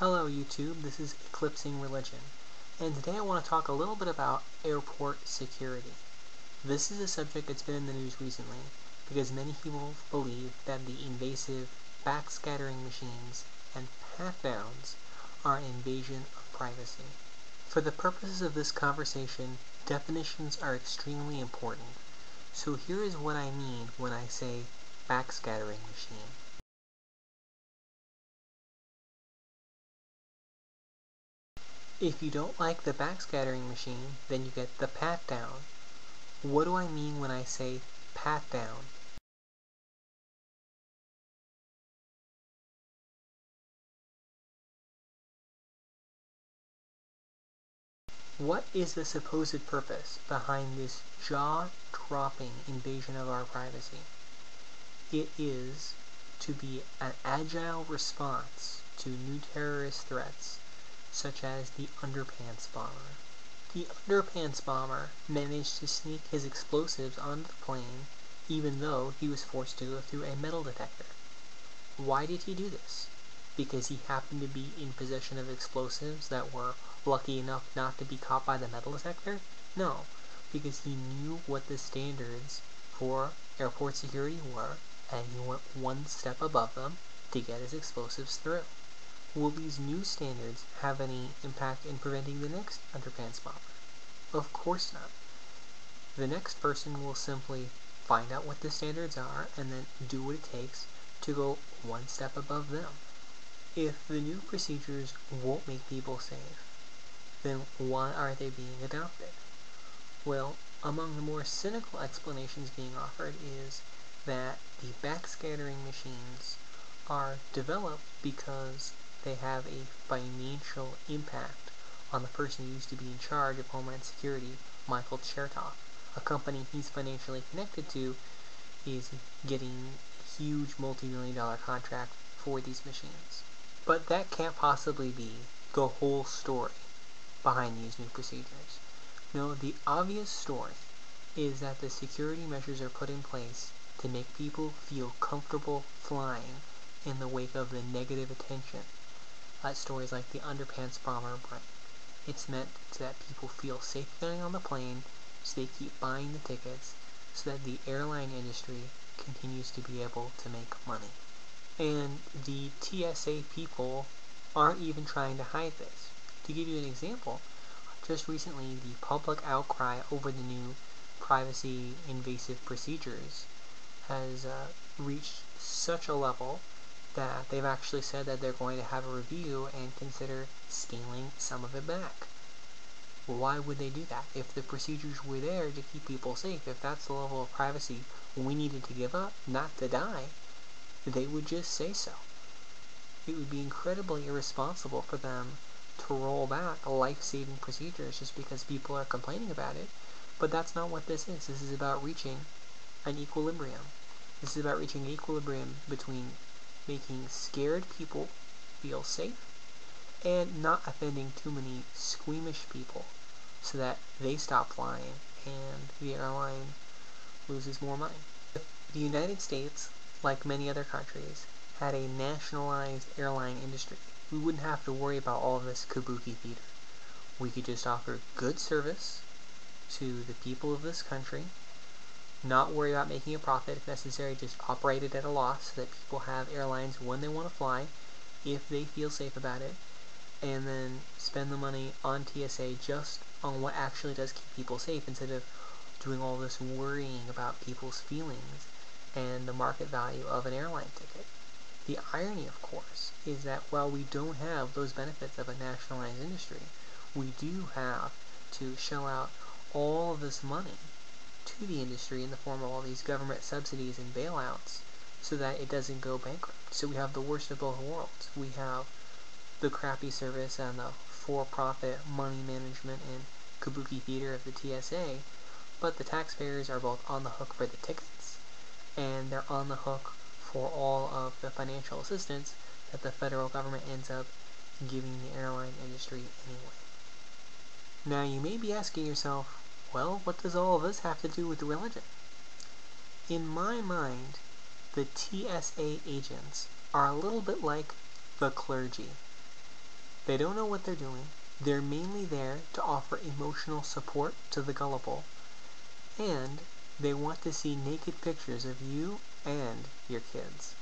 Hello YouTube, this is Eclipsing Religion, and today I want to talk a little bit about airport security. This is a subject that's been in the news recently because many people believe that the invasive backscattering machines and pat-downs are an invasion of privacy. For the purposes of this conversation, definitions are extremely important, so here is what I mean when I say backscattering machine. If you don't like the backscattering machine, then you get the pat-down. What do I mean when I say pat-down? What is the supposed purpose behind this jaw-dropping invasion of our privacy? It is to be an agile response to new terrorist threats, such as the underpants bomber. The underpants bomber managed to sneak his explosives onto the plane even though he was forced to go through a metal detector. Why did he do this? Because he happened to be in possession of explosives that were lucky enough not to be caught by the metal detector? No, because he knew what the standards for airport security were, and he went one step above them to get his explosives through. Will these new standards have any impact in preventing the next underpants bomber? Of course not. The next person will simply find out what the standards are and then do what it takes to go one step above them. If the new procedures won't make people safe, then why are they being adopted? Well, among the more cynical explanations being offered is that the backscattering machines are developed because they have a financial impact on the person who used to be in charge of Homeland Security, Michael Chertoff. A company he's financially connected to is getting a huge multi-million-dollar contract for these machines. But that can't possibly be the whole story behind these new procedures. No, the obvious story is that the security measures are put in place to make people feel comfortable flying in the wake of the negative attention stories like the underpants bomber bring. It's meant so that people feel safe getting on the plane, so they keep buying the tickets, so that the airline industry continues to be able to make money. And the TSA people aren't even trying to hide this. To give you an example, just recently the public outcry over the new privacy invasive procedures has reached such a level that they've actually said that they're going to have a review and consider scaling some of it back. Why would they do that? If the procedures were there to keep people safe, if that's the level of privacy we needed to give up, not to die, they would just say so. It would be incredibly irresponsible for them to roll back life-saving procedures just because people are complaining about it, but that's not what this is. This is about reaching an equilibrium. This is about reaching an equilibrium between making scared people feel safe and not offending too many squeamish people so that they stop flying and the airline loses more money. If the United States, like many other countries, had a nationalized airline industry, we wouldn't have to worry about all of this kabuki theater. We could just offer good service to the people of this country, not worry about making a profit if necessary, just operate it at a loss so that people have airlines when they want to fly, if they feel safe about it, and then spend the money on TSA just on what actually does keep people safe instead of doing all this worrying about people's feelings and the market value of an airline ticket. The irony, of course, is that while we don't have those benefits of a nationalized industry, we do have to shell out all of this money to the industry in the form of all these government subsidies and bailouts so that it doesn't go bankrupt. So we have the worst of both worlds. We have the crappy service and the for-profit money management and kabuki theater of the TSA, but the taxpayers are both on the hook for the tickets and they're on the hook for all of the financial assistance that the federal government ends up giving the airline industry anyway. Now you may be asking yourself, well, what does all of this have to do with religion? In my mind, the TSA agents are a little bit like the clergy. They don't know what they're doing. They're mainly there to offer emotional support to the gullible. And they want to see naked pictures of you and your kids.